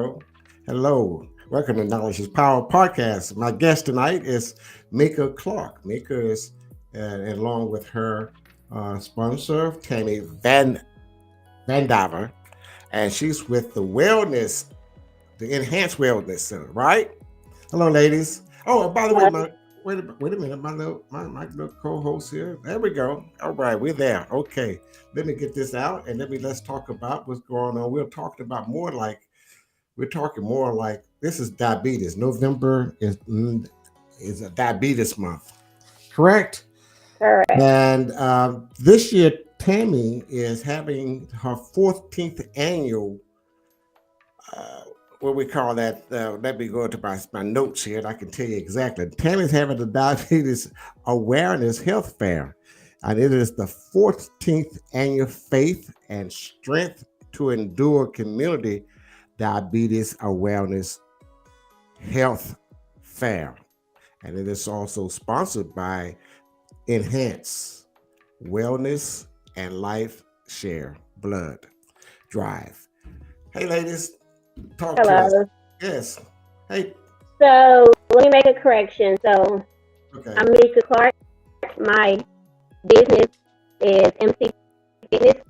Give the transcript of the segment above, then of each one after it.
go. Hello. Welcome to Knowledge is Power podcast. My guest tonight is Mica Clark. Mica is, along with her sponsor, Tammy Vandiver, and she's with the Enhanced Wellness Center, right? Hello, ladies. Oh, and by the way, wait a minute, my little co-host here. There we go. All right, we're there. Okay, let me get this out and let's talk about what's going on. We're talking more like this is diabetes. November is a diabetes month, correct? Correct. And this year, Tammy is having her 14th annual uh, what we call that. Let me go to my notes here, and I can tell you exactly. Tammy's having the Diabetes Awareness Health Fair, and it is the 14th annual Faith and Strength to Endure Community Diabetes Awareness Health Fair, and it is also sponsored by Enhance Wellness and Life Share Blood Drive. Hey, ladies, talk to us. Hello. Yes. Hey. So let me make a correction. So Okay. I'm Mica Clark. My business is MC Fitness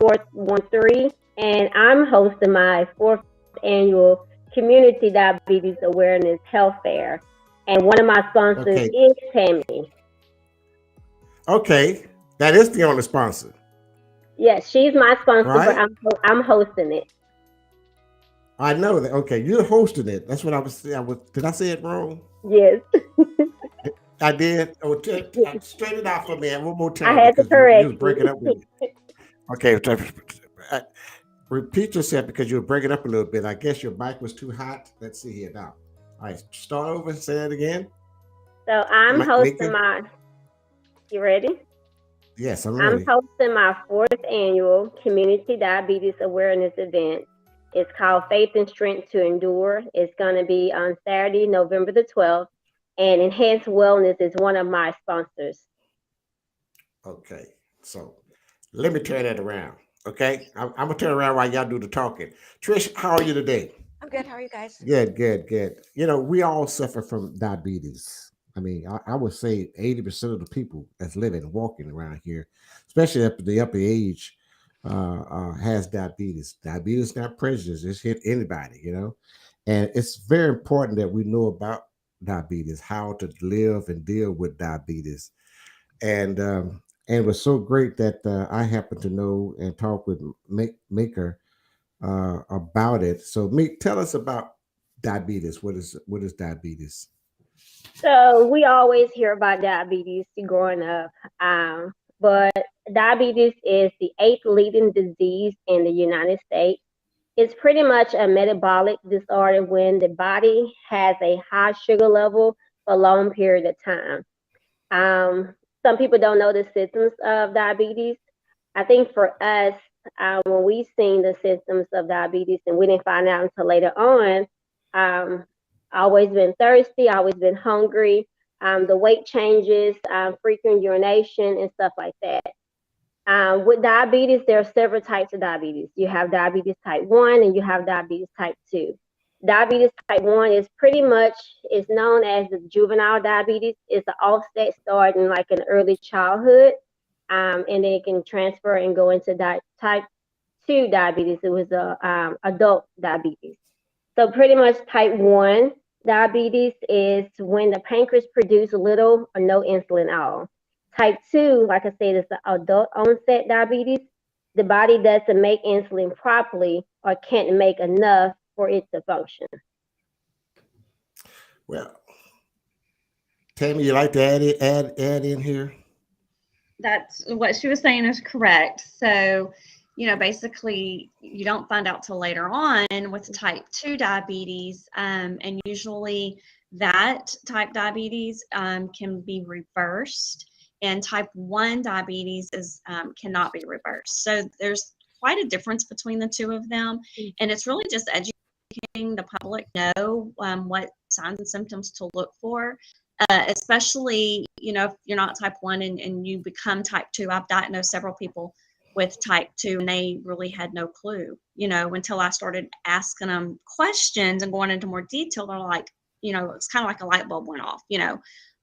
413, and I'm hosting my fourth annual Community Diabetes Awareness Health Fair. And one of my sponsors Okay. is Tammy. Okay. That is the only sponsor, Yes, she's my sponsor, but right? I'm hosting it. I know that. Okay, you're hosting it. That's what I was. Did I say it wrong? Yes, I did. Oh, straighten it out for me one more I time had to because you correct was you. breaking up with me. Okay, uh, repeat yourself because you were breaking up a little bit. I guess your mic was too hot. Let's see here now. All right, start over and say that again. So I'm hosting Mika? my. You ready? Yes, I'm I'm ready. hosting my fourth annual Community Diabetes Awareness event. It's called Faith and Strength to Endure. It's going to be on Saturday, November the 12th. And Enhanced Wellness is one of my sponsors. Okay, so let me turn that around. Okay, I'm gonna turn around while y'all do the talking. Trish, how are you today? I'm good. How are you guys? Good, good, good. You know, we all suffer from diabetes. I mean, I would say 80% of the people that's living, walking around here, especially up to the upper age, has diabetes. Diabetes is not prejudice; it's hit anybody, And it's very important that we know about diabetes, how to live and deal with diabetes, and it was so great that I happened to know and talk with Maker about it. So, Meek, tell us about diabetes. What is diabetes? So we always hear about diabetes growing up, but diabetes is the eighth leading disease in the United States. It's pretty much a metabolic disorder when the body has a high sugar level for a long period of time. Um, some people don't know the symptoms of diabetes. I think for us, when we seen the symptoms of diabetes and we didn't find out until later on, um, always been thirsty, always been hungry, the weight changes, frequent urination, and stuff like that. With diabetes, there are several types of diabetes. You have diabetes type 1 and you have diabetes type 2. Diabetes type 1 is pretty much is known as the juvenile diabetes. It's an offset starting like in early childhood, and then it can transfer and go into type 2 diabetes. It was adult diabetes. So pretty much type 1 diabetes is when the pancreas produces little or no insulin at all. Type 2, like I said, is the adult onset diabetes. The body doesn't make insulin properly or can't make enough for it to function. Well, Tammy, you like to add in here? That's what she was saying is correct. So, basically, you don't find out till later on with type 2 diabetes, and usually that type diabetes can be reversed, and type 1 diabetes is cannot be reversed. So there's quite a difference between the two of them, and it's really just educating the public know what signs and symptoms to look for. Especially, if you're not type 1 and you become type 2. I've diagnosed several people with type 2, and they really had no clue, until I started asking them questions and going into more detail. They're like, it's kind of like a light bulb went off,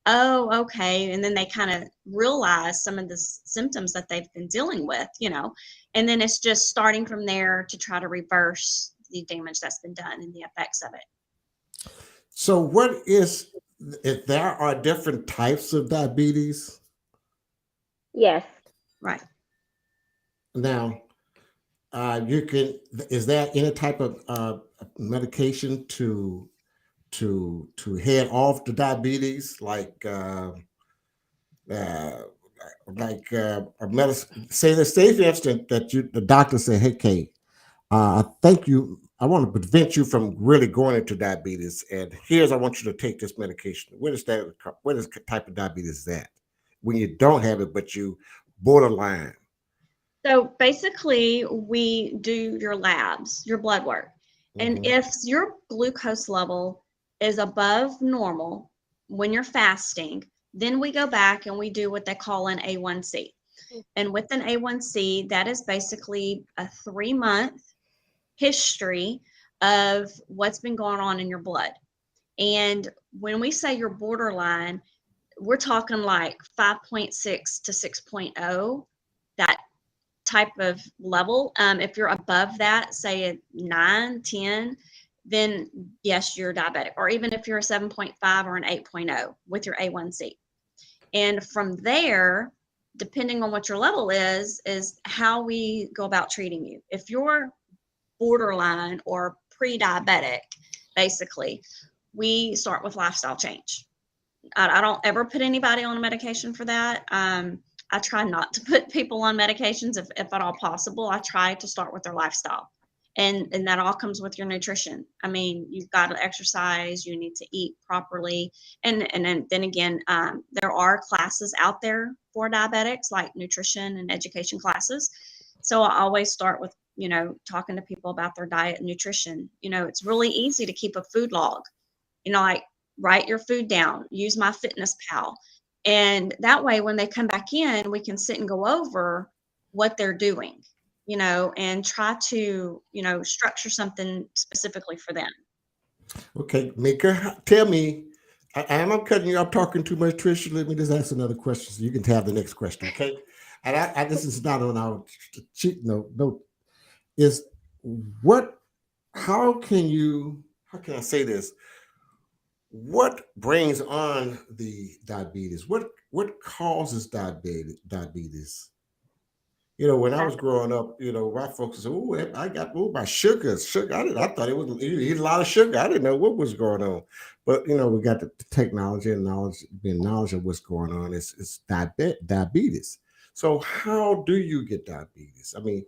oh, okay. And then they kind of realize some of the symptoms that they've been dealing with, and then it's just starting from there to try to reverse the damage that's been done and the effects of it. So, if there are different types of diabetes? Yes. Right. Now, is there any type of medication to head off the diabetes, uh, a medicine? Say for instance that the doctor said, "Hey, Kate, I think I want to prevent you from really going into diabetes, and I want you to take this medication." What is that? What is type of diabetes is that? When you don't have it, but you borderline. So basically, we do your labs, your blood work. And Mm-hmm. if your glucose level is above normal when you're fasting, then we go back and we do what they call an A1C. And with an A1C, that is basically a 3-month history of what's been going on in your blood. And when we say you're borderline, we're talking like 5.6 to 6.0, that type of level. If you're above that, say a 9, 10, then yes, you're diabetic. Or even if you're a 7.5 or an 8.0 with your A1C. And from there, depending on what your level is how we go about treating you. If you're borderline or pre-diabetic, basically, we start with lifestyle change. I don't ever put anybody on a medication for that. I try not to put people on medications if at all possible. I try to start with their lifestyle. And that all comes with your nutrition. I mean, you've got to exercise, you need to eat properly. And then again, there are classes out there for diabetics, like nutrition and education classes. So I always start with, talking to people about their diet and nutrition. It's really easy to keep a food log, like write your food down, use My Fitness Pal. And that way, when they come back in, we can sit and go over what they're doing, and try to, structure something specifically for them. Okay, Mica, tell me, I'm cutting you. I'm talking too much, Tricia. Let me just ask another question so you can have the next question, okay? And this is not on our cheat note. No, is what? How can I say this? What brings on the diabetes? What causes diabetes? When I was growing up, my folks said, "Oh, I got my sugar. Sugar. I thought it was eat a lot of sugar. I didn't know what was going on." But we got the technology and knowledge, being knowledge of what's going on. It's diabetes. So how do you get diabetes? I mean,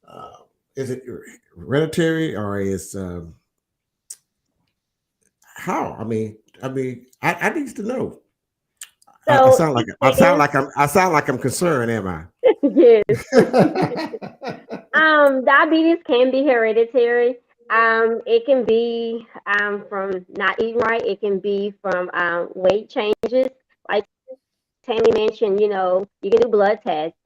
uh, is it hereditary or is how? I need to know. I So sound like it is. I sound like I'm concerned, am I? Yes. Diabetes can be hereditary. It can be from not eating right. It can be from weight changes. Like Tammy mentioned, you can do blood tests.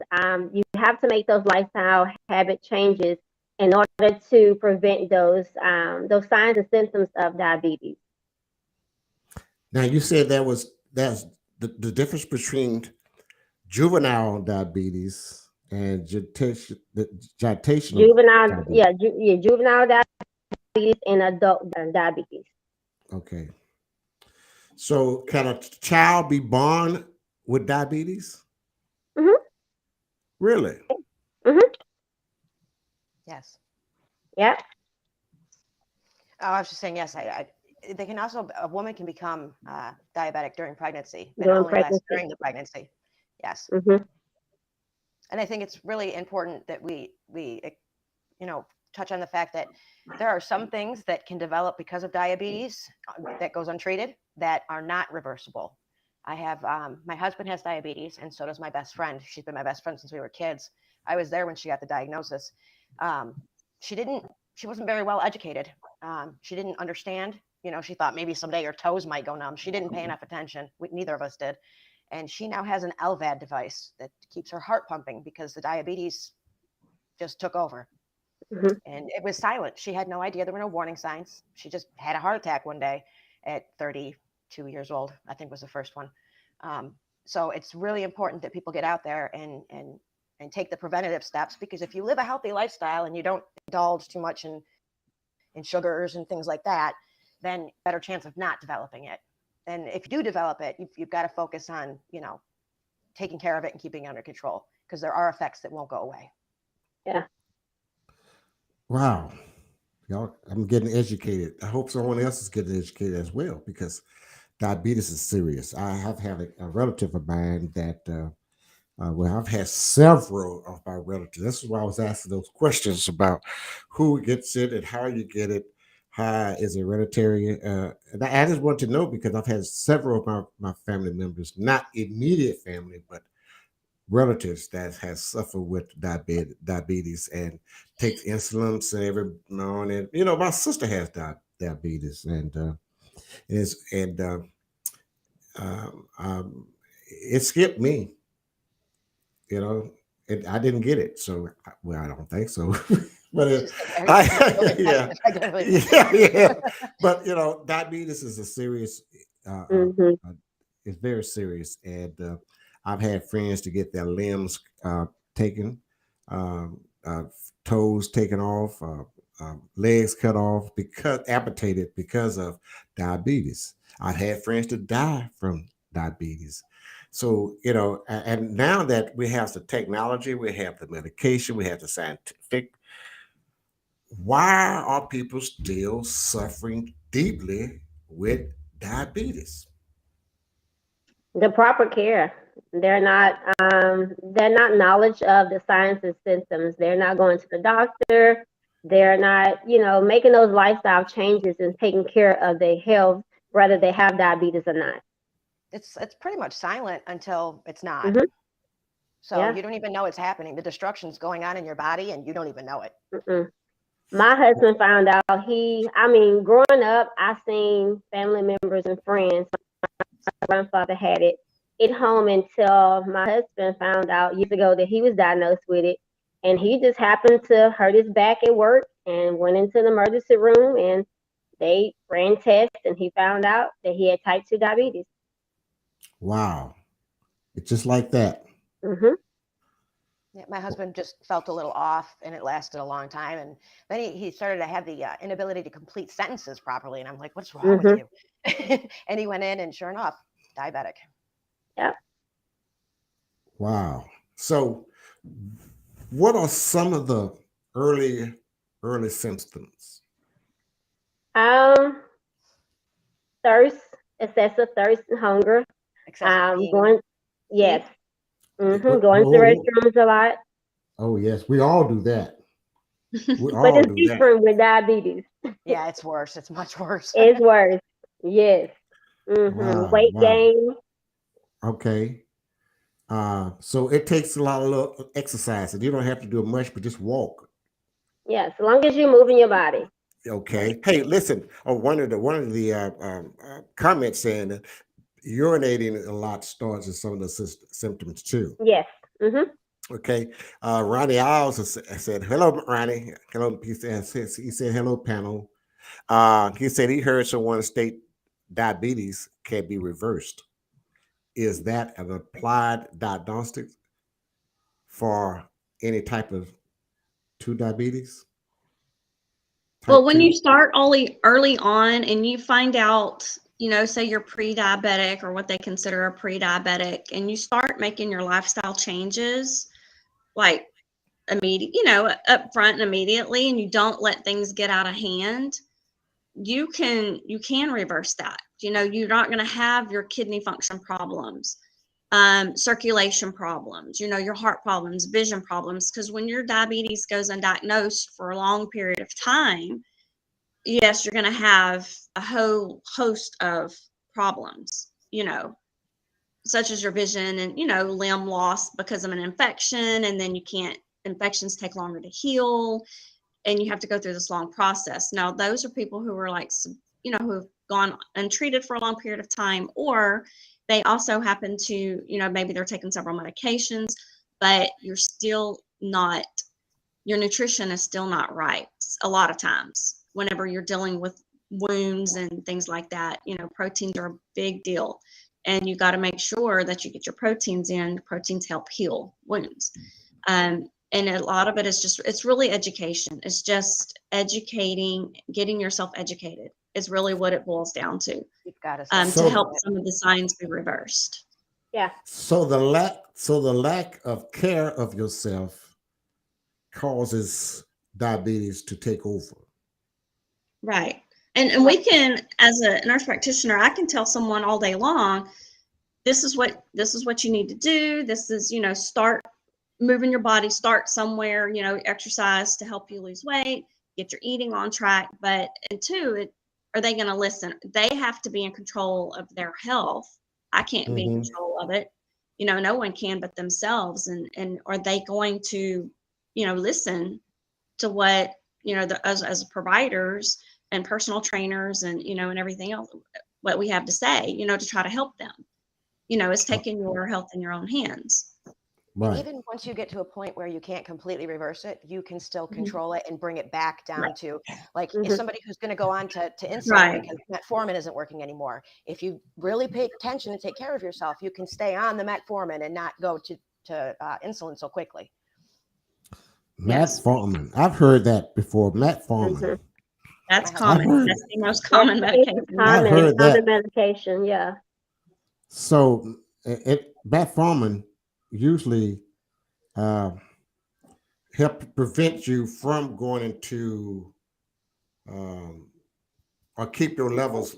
You have to make those lifestyle habit changes in order to prevent those signs and symptoms of diabetes. Now you said that's the difference between juvenile diabetes and gestational Juvenile, diabetes. yeah, juvenile diabetes and adult diabetes. Okay. So can a child be born with diabetes? Mhm. Really? Mhm. Yes. Yep. Oh, I was just saying, yes, they can also, a woman can become diabetic during pregnancy, but it During only lasts pregnancy. during the pregnancy. Yes. Mhm. And I think it's really important that we touch on the fact that there are some things that can develop because of diabetes that goes untreated that are not reversible. I have, my husband has diabetes, and so does my best friend. She's been my best friend since we were kids. I was there when she got the diagnosis. She wasn't very well educated. She didn't understand, she thought maybe someday her toes might go numb. She didn't pay enough attention. Neither of us did. And she now has an LVAD device that keeps her heart pumping because the diabetes just took over. Mhm. And it was silent. She had no idea. There were no warning signs. She just had a heart attack one day at 32 years old, I think was the first one. So it's really important that people get out there and take the preventative steps, because if you live a healthy lifestyle and you don't indulge too much in sugars and things like that, then better chance of not developing it. And if you do develop it, you've got to focus on, taking care of it and keeping it under control, because there are effects that won't go away. Yeah. Wow. Y'all, I'm getting educated. I hope someone else is getting educated as well, because diabetes is serious. I have had a relative of mine that, well, I've had several of my relatives. This is why I was asking those questions about who gets it and how you get it, how is it hereditary. And I just want to know because I've had several of my family members, not immediate family, but relatives that has suffered with diabetes and takes insulins and every morning. My sister has diabetes and is and um, um, it skipped me. You know, I didn't get it, so well, I don't think so. But She said, yeah, regularly. yeah. But diabetes is a serious. Mhm. It's very serious, and I've had friends to get their limbs taken, um, uh, toes taken off, legs cut off because amputated because of diabetes. I've had friends to die from diabetes. So, and now that we have the technology, we have the medication, we have the scientific, why are people still suffering deeply with diabetes? The proper care. They're not knowledge of the signs and symptoms. They're not going to the doctor. They're not, making those lifestyle changes and taking care of their health, whether they have diabetes or not. It's pretty much silent until it's not. Hmm. So Yeah. you don't even know it's happening. The destruction's going on in your body and you don't even know it. Mm-mm. My husband found out growing up, I seen family members and friends. My grandfather had it home until my husband found out years ago that he was diagnosed with it. And he just happened to hurt his back at work and went into the emergency room and they ran tests and he found out that he had type 2 diabetes. Wow. It's just like that. Hmm. Yeah, my husband just felt a little off and it lasted a long time. And then he started to have the inability to complete sentences properly. And I'm like, what's wrong with Hmm. you? And he went in and sure enough, diabetic. Yeah. Wow. So, what are some of the early symptoms? Um, Thirst, excessive thirst and hunger. Excessive peeing. Going, yes. Going to the Oh, restrooms a lot. oh, yes, we all do that. We But all it's do that. different with diabetes. Yeah, it's worse. It's much worse. It's worse. Yes. Wow, Weight wow. gain. Okay. So it takes a lot of little exercise, and you don't have to do much, but just walk. Yes, as long as you're moving your body. Right. Okay. Hey, listen. Oh, one of the comments saying that urinating a lot starts with some of the symptoms too. Yes. Hmm. Okay. Ronnie Isles said, "Hello, Ronnie. Hello." He said, "Hello, panel." He said he heard someone state diabetes can be reversed. Is that an applied diagnostic for any type of two diabetes? Well, Type when you two? start early on and you find out, say you're pre-diabetic or what they consider a pre-diabetic, and you start making your lifestyle changes like immediate, up front and immediately, and you don't let things get out of hand, you can reverse that. You're not going to have your kidney function problems, circulation problems, your heart problems, vision problems, because when your diabetes goes undiagnosed for a long period of time, yes, you're going to have a whole host of problems, such as your vision and, limb loss because of an infection. And then infections take longer to heal and you have to go through this long process. Now, those are people who are like, who've gone untreated for a long period of time, or they also happen to, maybe they're taking several medications, but you're still not, your nutrition is still not right a lot of times whenever you're dealing with wounds and things like that. Proteins are a big deal, and you got to make sure that you get your proteins in. Proteins help heal wounds. And a lot of it is just, it's really education. It's just educating, getting yourself educated is really what it boils down to, You've got to to help some of the signs be reversed. Yeah. So the lack of care of yourself causes diabetes to take over. Right. And we can, as a nurse practitioner, I can tell someone all day long, this is what you need to do. This is, start moving your body, start somewhere, exercise to help you lose weight, get your eating on track. But and two, are they going to listen? They have to be in control of their health. I can't be in control of it. No one can but themselves. And are they going to, listen to what, as providers and personal trainers and, and everything else, what we have to say, to try to help them. It's taking your health in your own hands. Right. And even once you get to a point where you can't completely reverse it, you can still control it and bring it back down to, like, if somebody who's going to go on to insulin because metformin isn't working anymore. If you really pay attention and take care of yourself, you can stay on the metformin and not go to insulin so quickly. Metformin. I've heard that before. Metformin. That's common. That's the most common medication. I've heard that. Medication, yeah. So metformin usually help prevent you from going into or keep your levels.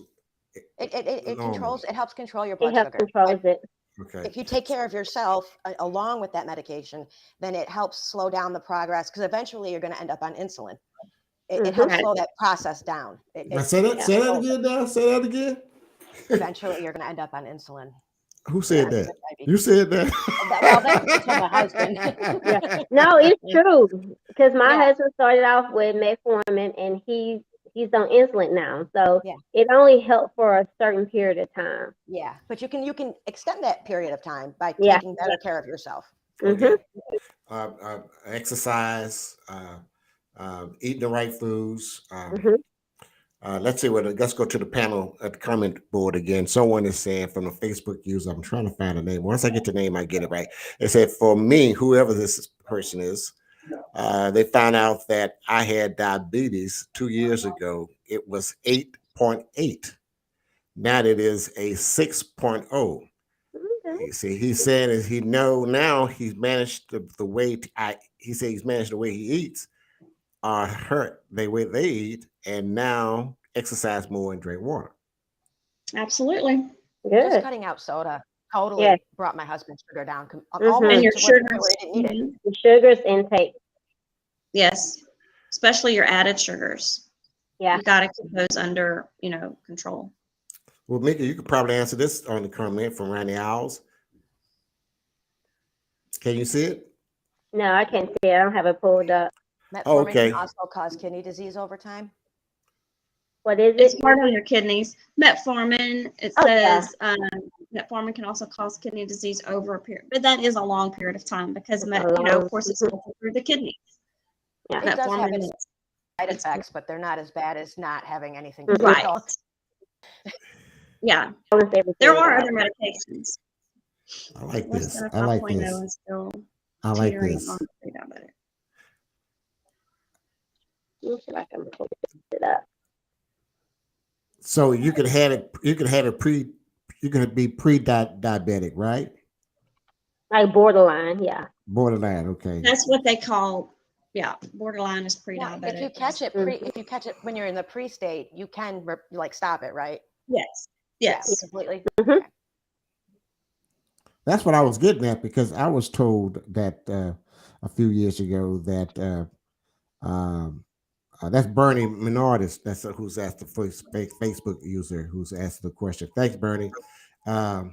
It controls. It helps control your It blood helps sugar. controls it. Okay. If you take care of yourself along with that medication, then it helps slow down the progress, because eventually you're going to end up on insulin. It helps slow that process down. Say that again now. Say that again. Eventually you're going to end up on insulin. Who said that? You said that. Well, that's my husband. Yeah. No, it's true, because my husband started off with metformin, and he's on insulin now, so it only helped for a certain period of time. Yeah, but you can extend that period of time by taking better care of yourself. Okay. Exercise, eating the right foods. Let's go to the panel at the comment board again. Someone is saying from a Facebook user, I'm trying to find a name. Once I get the name, I get it right. They said, for me, whoever this person is, they found out that I had diabetes 2 years ago. It was 8.8. Now it is a 6.0. Okay. You see, he said is now he's managed the way he said he's managed the way he eats, hurt the way they eat, and now exercise more and drink water. Absolutely. Good. Just cutting out soda totally brought my husband's sugar down. And your sugars. The sugars intake. Yes, especially your added sugars. Yeah. You got to keep those under, control. Well, Mica, you could probably answer this on the comment from Randy Owls. Can you see it? No, I can't see it. I don't have it pulled up. Metformin can also cause kidney disease over time. What is it? It's part of your kidneys. Metformin, it says metformin can also cause kidney disease over a period, but that is a long period of time because, of course, it's filtered through the kidneys. Yeah. It does have its side effects, but they're not as bad as not having anything to do with health. Yeah. There are other medications. I like this. I like this. I like this. So you could have it. You could have it you could be pre-diabetic, right? Like borderline, yeah. Borderline, okay. That's what they call, borderline is pre-diabetic. If you catch it when you're in the pre-state, you can stop it, right? Yes. Yes. Completely. Mm-hmm. That's what I was getting at, because I was told that a few years ago that that's Bernie Menardis. That's who's asked the first Facebook user who's asked the question. Thanks, Bernie. That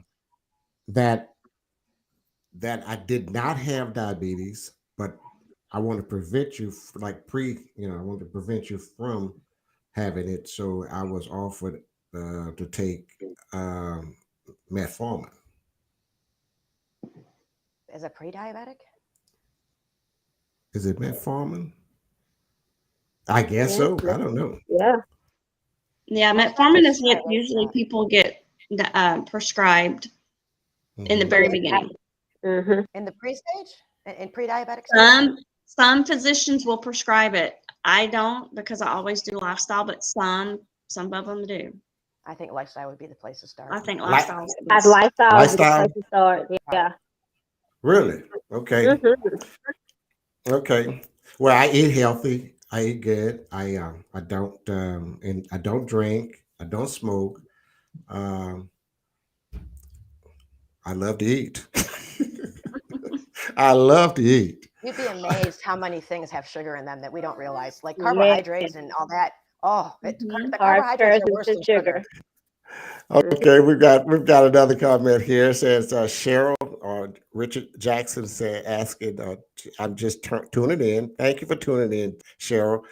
I did not have diabetes, but I want to prevent you, I want to prevent you from having it. So I was offered to take metformin. As a pre-diabetic? Is it metformin? I guess Yeah, so. I don't know. yeah. Yeah, Most doctors metformin is try what with usually that. people get prescribed in the Hmm. very beginning. Mm-hmm. In the pre-stage, in pre-diabetic stage. Some physicians will prescribe it. I don't because I always do lifestyle, but some of them do. I think lifestyle would be the place to start. I think Like lifestyle is the As best. lifestyle is a good place lifestyle? to start. Right. Yeah. Really? Okay. Mm-hmm. Okay. Well, I eat healthy. I eat good. I don't drink. I don't smoke. Um, I love to eat. I love to eat. You'd be amazed how many things have sugar in them that we don't realize, like Yeah. carbohydrates and all that. Oh, Mhm. the Carbs, carbohydrates are curses, worse and than sugar. sugar. Okay, we've got another comment here. It says Cheryl or Richard Jackson said asking. I'm just tuning in. Thank you for tuning in, Cheryl.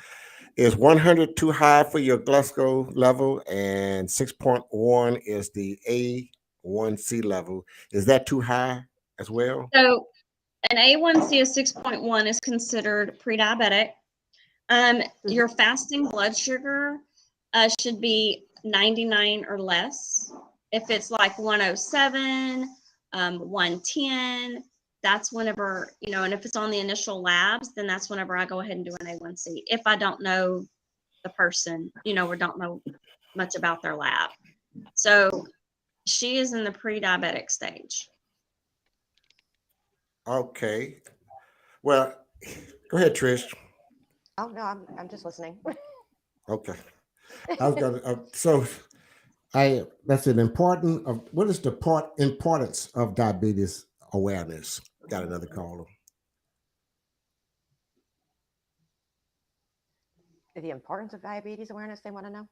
Is 100 too high for your glucose level, and 6.1 is the A1C level? Is that too high as well? So an A1C of 6.1 is considered pre-diabetic. Your fasting blood sugar should be 99 or less. If it's like 107, 110, that's whenever, and if it's on the initial labs, then that's whenever I go ahead and do an A1C. If I don't know the person, or don't know much about their lab. So she is in the pre-diabetic stage. Okay. Well, go ahead, Trish. Oh no, I'm just listening. Okay. I was gonna. So I that's an important of what is the importance of diabetes awareness? Got another caller. The importance of diabetes awareness, they want to know.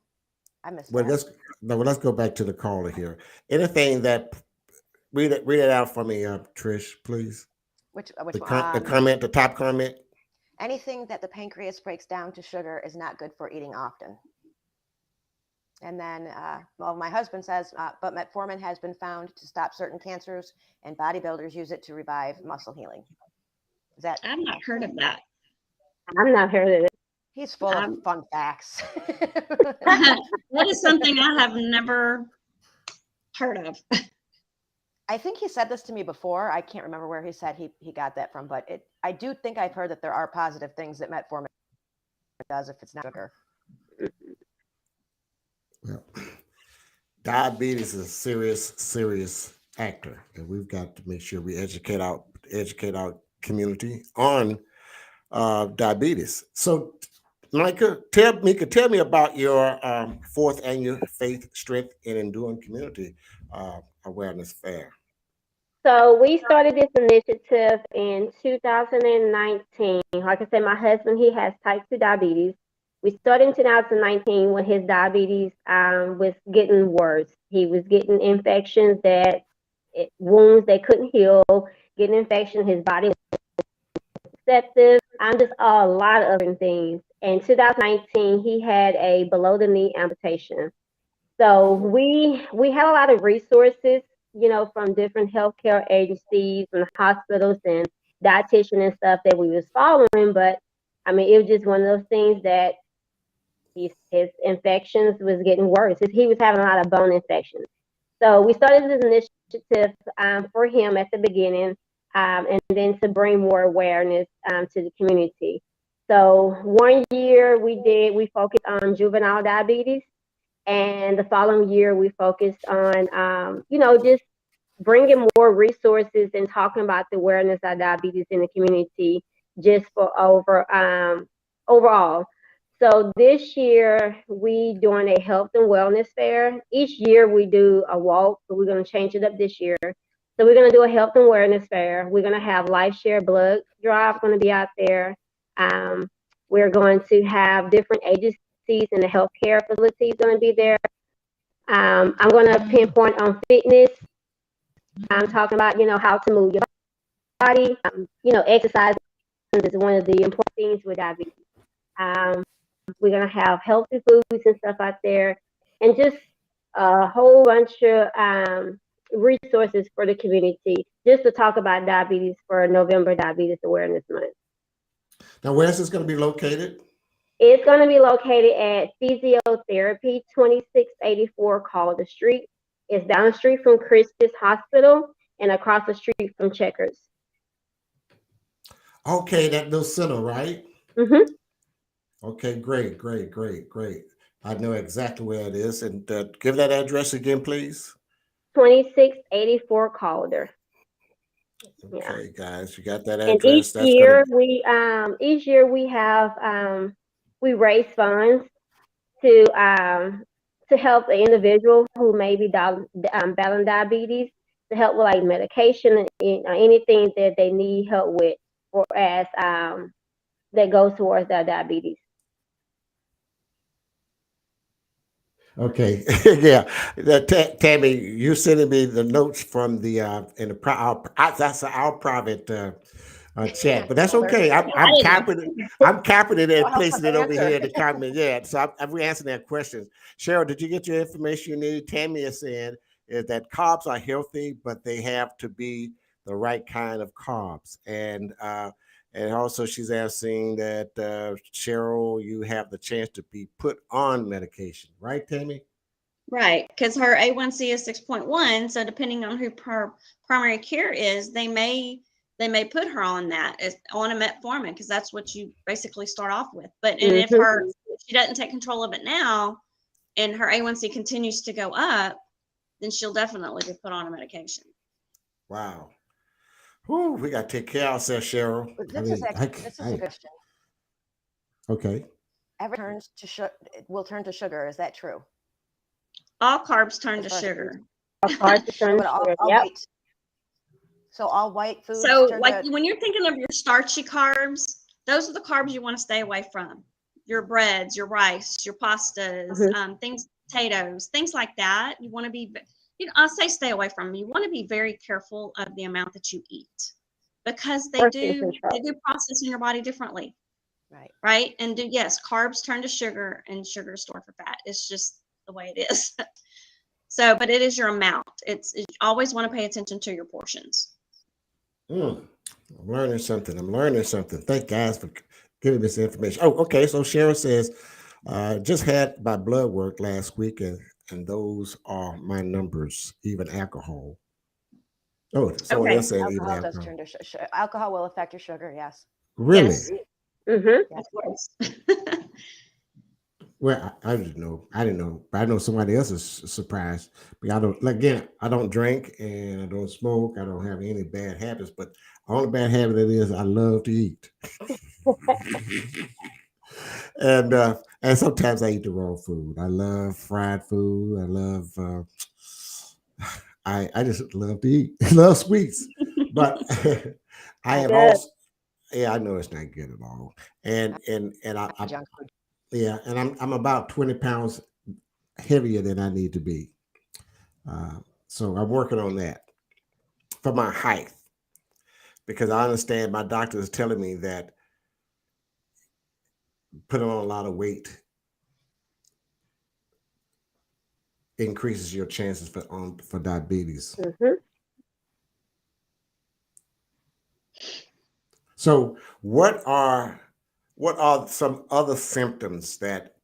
I missed Well, that. let's go back to the caller here. Anything that read it out for me, Trish, please. Which The one? the top comment. Anything that the pancreas breaks down to sugar is not good for eating often. And then, well, my husband says, but metformin has been found to stop certain cancers, and bodybuilders use it to revive muscle healing. Is that? I've not heard of that. I'm not heard of it. He's full of Um, fun facts. that is something I have never heard of. I think he said this to me before. I can't remember where he said he got that from, but I do think I've heard that there are positive things that metformin does if it's not sugar. Well, diabetes is a serious factor, and we've got to make sure we educate our community on diabetes. So, Mika, tell me about your fourth annual Faith, Strength, and Enduring Community Awareness Fair. So we started this initiative in 2019. Like I said, my husband, he has type 2 diabetes. We started in 2019 when his diabetes was getting worse. He was getting infections wounds that couldn't heal, getting infection. His body was receptive. Just a lot of different things. In 2019, he had a below the knee amputation. So we have a lot of resources, from different healthcare agencies and hospitals and dietitian and stuff that we was following. But I mean, it was just one of those things that his infections was getting worse. He was having a lot of bone infections. So we started this initiative for him at the beginning, and then to bring more awareness to the community. So one year we focused on juvenile diabetes, and the following year we focused on just bringing more resources and talking about the awareness of diabetes in the community just for overall. So this year we doing a health and wellness fair. Each year we do a walk, but we're going to change it up this year. So we're going to do a health and awareness fair. We're going to have life share blood drive going to be out there. um, we're going to have different agencies and the healthcare facilities going to be there. I'm going to pinpoint on fitness. I'm talking about, how to move your body. Exercise is one of the important things with diabetes. Um, we're going to have healthy foods and stuff out there, and just a whole bunch of resources for the community just to talk about diabetes for November Diabetes Awareness Month. Now, where is this going to be located? It's going to be located at Physiotherapy 2684 Calder Street. It's down the street from Christus Hospital and across the street from Checkers. Okay, that little center, right? Mm-hmm. Okay, great, great, great, great. I know exactly where it is. And give that address again, please. 2684 Calder. Yeah. Okay, guys, you got that And address. That's gonna be each year we have we raise funds to help the individual who may be battling diabetes, to help with like medication and anything that they need help with, or as that goes towards their diabetes. okay. Yeah, Tammy, you're sending me the notes from the in the that's our private chat, but that's okay. I'm capping it. I'm capping it and Well, help us placing it over answer. here in the comment. Yeah, so I'm answering that question. Cheryl, did you get your information you need? Tammy is saying is that carbs are healthy, but they have to be the right kind of carbs, and also she's asking that Cheryl, you have the chance to be put on medication, right, Tammy? Right, because her A1C is 6.1. So depending on who her primary care is, they may put her on that as on a metformin, because that's what you basically start off with. But and if she doesn't take control of it now, and her A1C continues to go up, then she'll definitely be put on a medication. Wow. Whew, we got to take care of ourselves, Cheryl. This is a question. Okay. Everything turns to will turn to sugar. Is that true? All carbs turn to sugar. White. So all white foods. So like when you're thinking of your starchy carbs, those are the carbs you want to stay away from. Your breads, your rice, your pastas, things, potatoes, things like that. You want to be, I'll say stay away from them. You want to be very careful of the amount that you eat, because they do process in your body differently. Right. And yes, carbs turn to sugar, and sugar is stored for fat. It's just the way it is. So, but it is your amount. You always want to pay attention to your portions. I'm learning something. Thank guys for giving this information. Oh, okay. So Cheryl says, just had my blood work last week, and those are my numbers, even alcohol. Oh, someone else saying even alcohol does turn to alcohol will affect your sugar. Yes. Really? Yes. Yes. Of course. Well, I didn't know. But I know somebody else is surprised. But I don't. Again, I don't drink and I don't smoke. I don't have any bad habits. But the only bad habit it is I love to eat. And sometimes I eat the wrong food. I love fried food. I love. I just love to eat. Love sweets. But I have also. Yeah, I know it's not good at all. And I junk food. Yeah, and I'm about 20 pounds heavier than I need to be. So I'm working on that for my height, because I understand my doctor is telling me that putting on a lot of weight increases your chances for diabetes. So what are some other symptoms that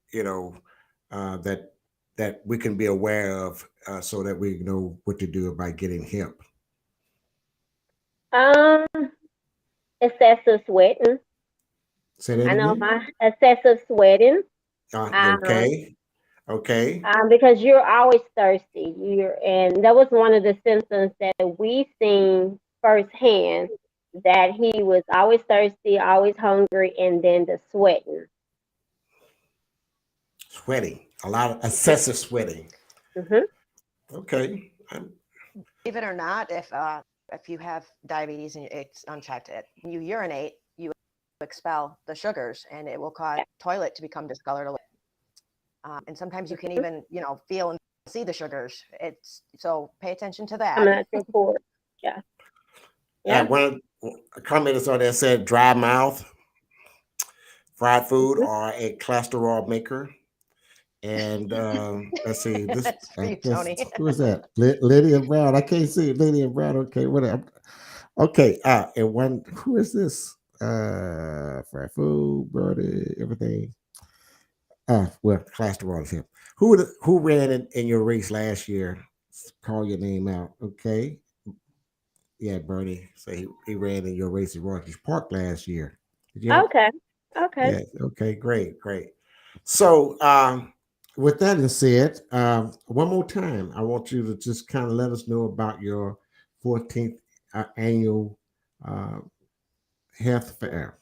that we can be aware of, so that we know what to do about getting hip? Excessive sweating. Say that I know again? my excessive sweating. Okay. Because you're always thirsty. And that was one of the symptoms that we seen firsthand, that he was always thirsty, always hungry, and then the sweating. Sweating, a lot of excessive sweating. Okay. Believe it or not, if you have diabetes and it's unchecked, you urinate, you expel the sugars, and it will cause toilet to become discolored. And sometimes you can even, feel and see the sugars. So pay attention to that. I'm not report. Yeah. One comment on there said dry mouth, fried food, or a cholesterol maker. And let's see, who is that? Lydia Brown. I can't see Lydia Brown. Okay, whatever. Okay, and who is this? Fried food, brother, everything. Well, class the water him. Who ran in your race last year? Call your name out. Okay. Yeah, Bernie. So he ran in your race at Rogers Park last year. Did you have? Okay. Okay. Yeah. Okay. Great. Great. So, with that being said, one more time, I want you to just kind of let us know about your 14th annual uh, health fair.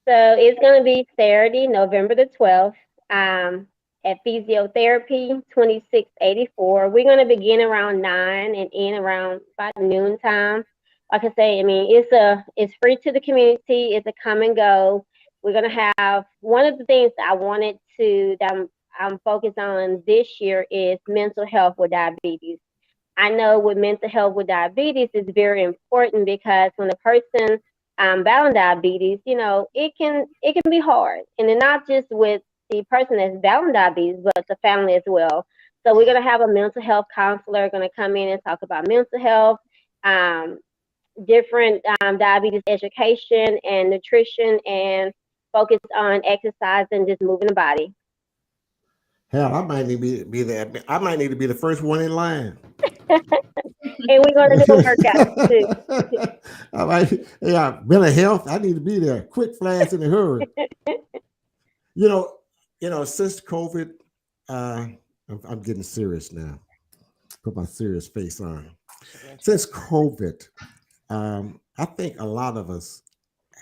So it's going to be Saturday, November the 12th, at Physiotherapy 2684. We're going to begin around 9 and end around about noontime. Like I say, I mean, it's free to the community. It's a come and go. We're going to have one of the things that I wanted to that I'm focused on this year is mental health with diabetes. I know with mental health with diabetes is very important because when a person battling diabetes, it can be hard, and then not just with the person that's battling diabetes, but the family as well. So we're gonna have a mental health counselor going to come in and talk about mental health, um, different diabetes education and nutrition, and focus on exercise and just moving the body. Hell, I might need to be there. I might need to be the first one in line. And we're going to do a workout too. All right. Yeah, mental health. I need to be there. Quick, fast, in a hurry. You know, since COVID, I'm getting serious now. Put my serious face on. Since COVID, I think a lot of us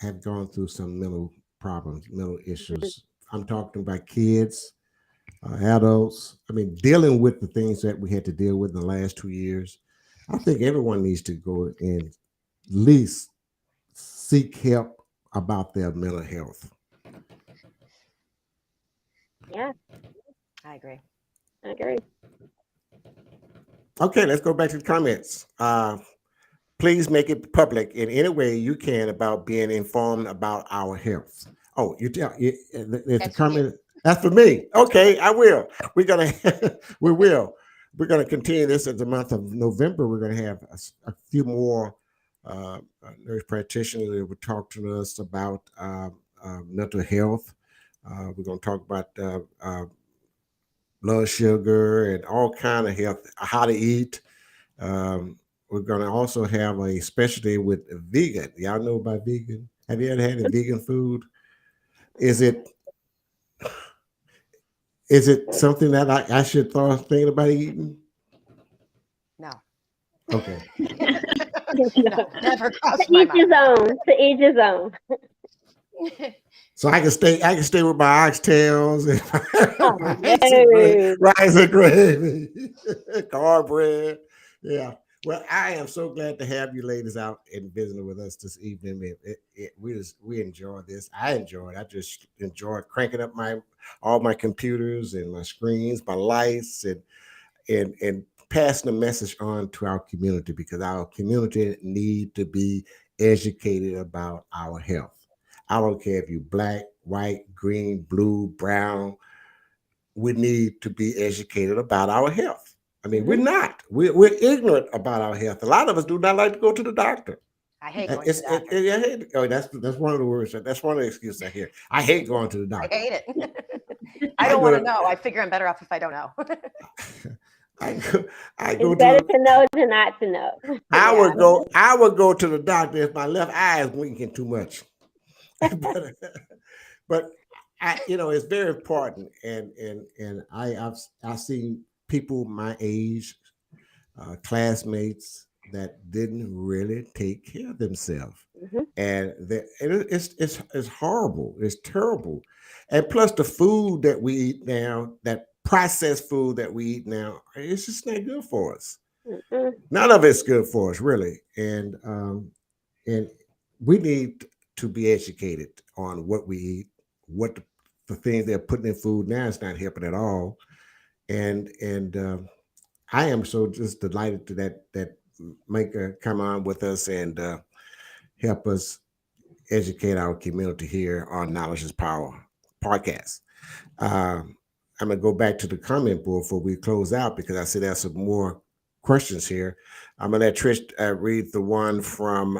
have gone through some mental problems, mental issues. I'm talking about kids, adults. I mean, dealing with the things that we had to deal with in the last 2 years. I think everyone needs to go and at least seek help about their mental health. Yeah, I agree. I agree. Okay, let's go back to the comments. Please make it public in any way you can about being informed about our health. Oh, there's a That's for you. comment. That's for me. Okay, I will. We're gonna we will. We're gonna continue this in the month of November. We're gonna have a few more nurse practitioners that will talk to us about mental health. We're gonna talk about blood sugar and all kind of health, how to eat. We're gonna also have a specialty with vegan. Y'all know about vegan? Have you ever had a vegan food? Is it something that I should start thinking about eating? No. Okay. No, never To crossed my each his mind. own. To each his own. So I can stay with my oxtails and Oh no. rice and gravy, cornbread. Yeah. Well, I am so glad to have you ladies out and visiting with us this evening. We enjoy this. I enjoy it. I just enjoy cranking up all my computers and my screens, my lights, and passing the message on to our community because our community need to be educated about our health. I don't care if you're black, white, green, blue, brown. We need to be educated about our health. I mean, we're Mhm. not. We're ignorant about our health. A lot of us do not like to go to the doctor. I hate And going to the doctor. I hate, oh, that's one of the words. That's one of the excuses I hear. I hate going to the I doctor. hate it. I I don't go want to to know. I figure I'm better off if I don't know. I go, I go It's better to to know than not to know. Yeah. I would go to the doctor if my left eye is winking too much. but but it's very important, and I've seen people my age, classmates that didn't really take care of themselves, Mhm. and it's horrible, it's terrible, and plus the food that we eat now, that processed food that we eat now, it's just not good for us. Mm-mm. None of it's good for us, really, and we need to be educated on what we eat, what the things they're putting in food now is not helping at all. And I am so just delighted to that Mica come on with us and help us educate our community here on Knowledge is Power podcast. Um, I'm gonna go back to the comment board before we close out because I see there's some more questions here. I'm gonna let Trish read the one from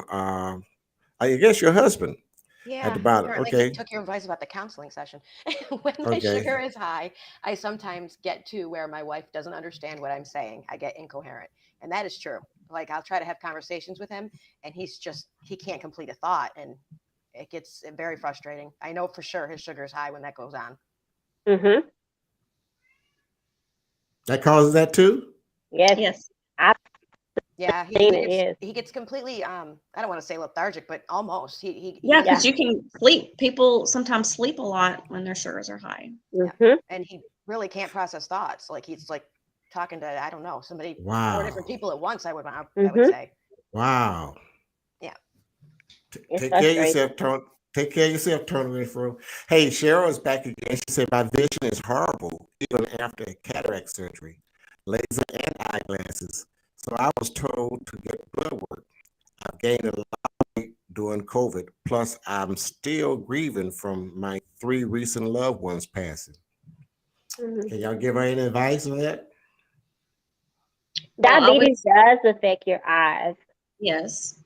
I guess your husband Yeah, at the bottom. apparently he Okay. took your advice about the counseling session. When my Okay. sugar is high, I sometimes get to where my wife doesn't understand what I'm saying. I get incoherent. And that is true. Like I'll try to have conversations with him and he can't complete a thought and it gets very frustrating. I know for sure his sugar is high when that goes on. Mm-hmm. That causes that too? Yes, Yes. I've Yeah, seen it. Yes. he gets completely I don't want to say lethargic, but almost. Yeah, Yeah. because you can sleep. People sometimes sleep a lot when their sugars are high. Mm-hmm. and he really can't process thoughts. Like he's like talking to I don't know somebody, 4 Wow. different people at once. I would Mm-hmm. say. Wow. Yeah. It's Take care of frustrating. yourself, Tony. Take care of yourself, Tony Renfro. Hey, Cheryl is back again. She said, my vision is horrible, even after cataract surgery, laser and eyeglasses. So I was told to get blood work. I've gained a lot of weight during COVID. Plus, I'm still grieving from my 3 recent loved ones passing. Mhm. Can y'all give her any advice on that? Well, I would Diabetes does affect your eyes. yes.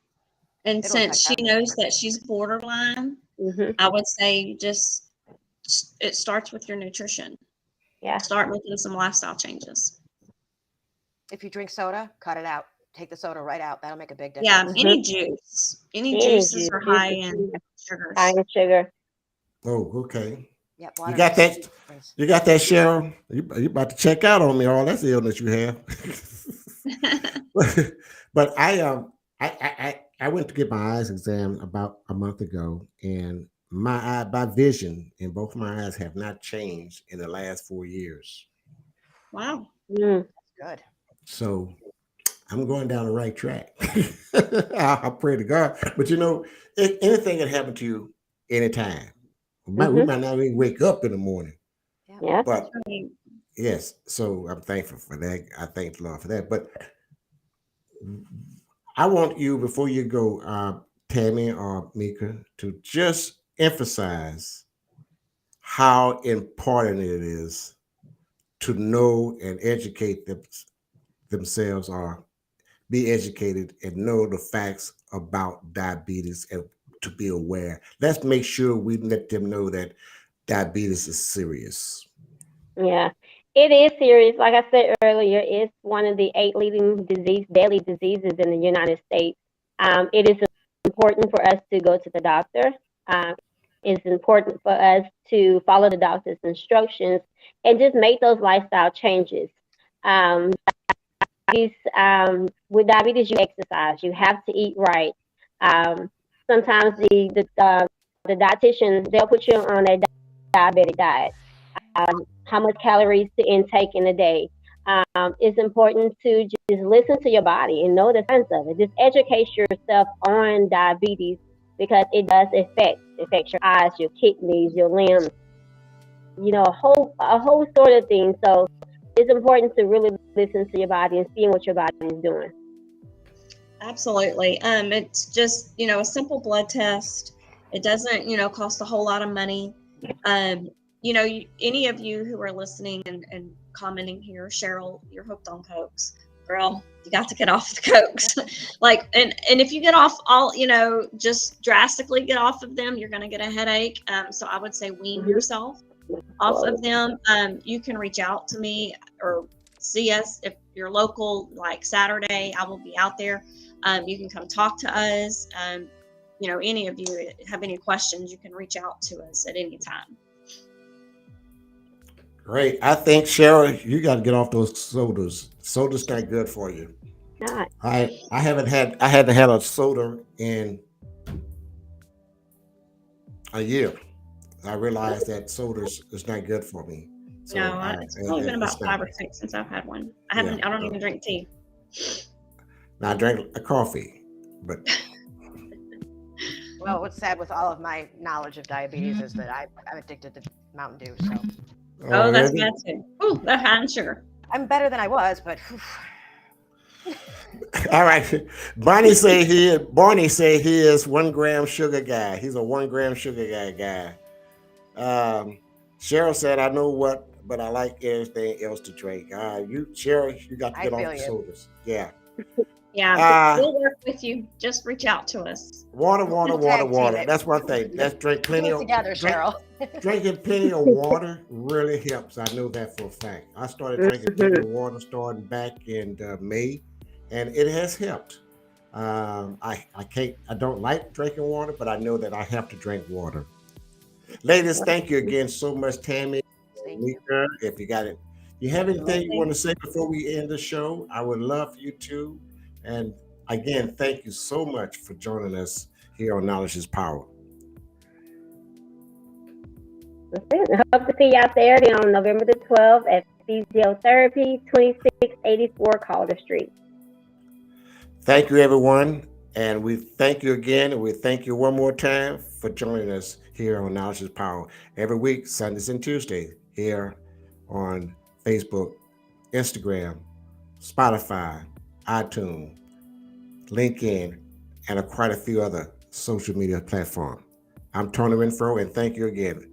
And It'll since she affect knows that she's borderline, Mm-hmm. I would say just it starts with your nutrition. Yeah. Start making some lifestyle changes. If you drink soda, cut it out. Take the soda right out. That'll make a big Yeah, difference. any juice. Any Any juices juice, are high juices, in high sugars. in sugar. Oh, okay. Yeah, You water got makes a that? huge difference. You got that, Cheryl? You about to check out on me? All that's illness you have. But I went to get my eyes examined about a month ago, and my vision in both my eyes have not changed in the last 4 years. Wow. Mm. Good. So I'm going down the right track. I pray to God. But you know, anything can happen to you anytime. We Mm-hmm. might not even wake up in the morning. Yeah. Yeah. But Right. yes, so I'm thankful for that. I thank the Lord for that. But I want you, before you go, Tammy or Mica, to just emphasize how important it is to know and educate themselves, or be educated and know the facts about diabetes and to be aware. Let's make sure we let them know that diabetes is serious. Yeah. It is serious. Like I said earlier, it's one of the 8 leading deadly diseases in the United States. It is important for us to go to the doctor. Um, it's important for us to follow the doctor's instructions and just make those lifestyle changes. Um, with diabetes, you exercise. You have to eat right. Um, Sometimes the dietitian, they'll put you on a diabetic diet. How much calories to intake in a day. It's important to just listen to your body and know the signs of it. Just educate yourself on diabetes because it does affect your eyes, your kidneys, your limbs. You know, a whole sort of thing. So it's important to really listen to your body and seeing what your body is doing. Absolutely. It's just, a simple blood test. It doesn't, cost a whole lot of money. Any of you who are listening and commenting here, Cheryl, you're hooked on Cokes. Girl, you got to get off the Cokes. and if you get off just drastically get off of them, you're going to get a headache. So I would say wean yourself off of them. You can reach out to me or see us if you're local, like Saturday, I will be out there. You can come talk to us. Any of you have any questions, you can reach out to us at any time. Great. I think, Cheryl, you got to get off those sodas. Soda's not good for you. Not. I hadn't had a soda in a year. I realized that soda is not good for me. So No, it's only been about it's 5 not. or 6 since I've had one. I Yeah. don't even drink tea. Now I drank a coffee, but Well, what's sad with all of my knowledge of diabetes is that I'm addicted to Mountain Dew. So Oh, that's really? bad too. Ooh, that's high in sugar. I'm better than I was, but All right. Barney said he is 1 gram sugar guy. He's a 1 gram sugar guy. Cheryl said, I know but I like everything else to drink. Cheryl, you got to I get off feel the you. sodas. Yeah. Yeah, Uh, we'll work with you. Just reach out to us. water, We'll tag team water. it. That's one thing. Let's drink We'll plenty do it of together, drink, Cheryl. drinking plenty of water really helps. I know that for a fact. I started drinking plenty of water starting back in May, and it has helped. I don't like drinking water, but I know that I have to drink water. Ladies, thank you again so much, Tammy, Thank you. Mica. If you got it, you have anything you Absolutely. want to say before we end the show? I would love for you to. And again, thank you so much for joining us here on Knowledge is Power. That's it. I hope to see you out there on November the 12th at Physiotherapy, 2684 Calder Street. Thank you, everyone. And we thank you again. And we thank you one more time for joining us here on Knowledge is Power every week, Sundays and Tuesdays, here on Facebook, Instagram, Spotify, iTunes, LinkedIn, and quite a few other social media platforms. I'm Tony Renfro, and thank you again.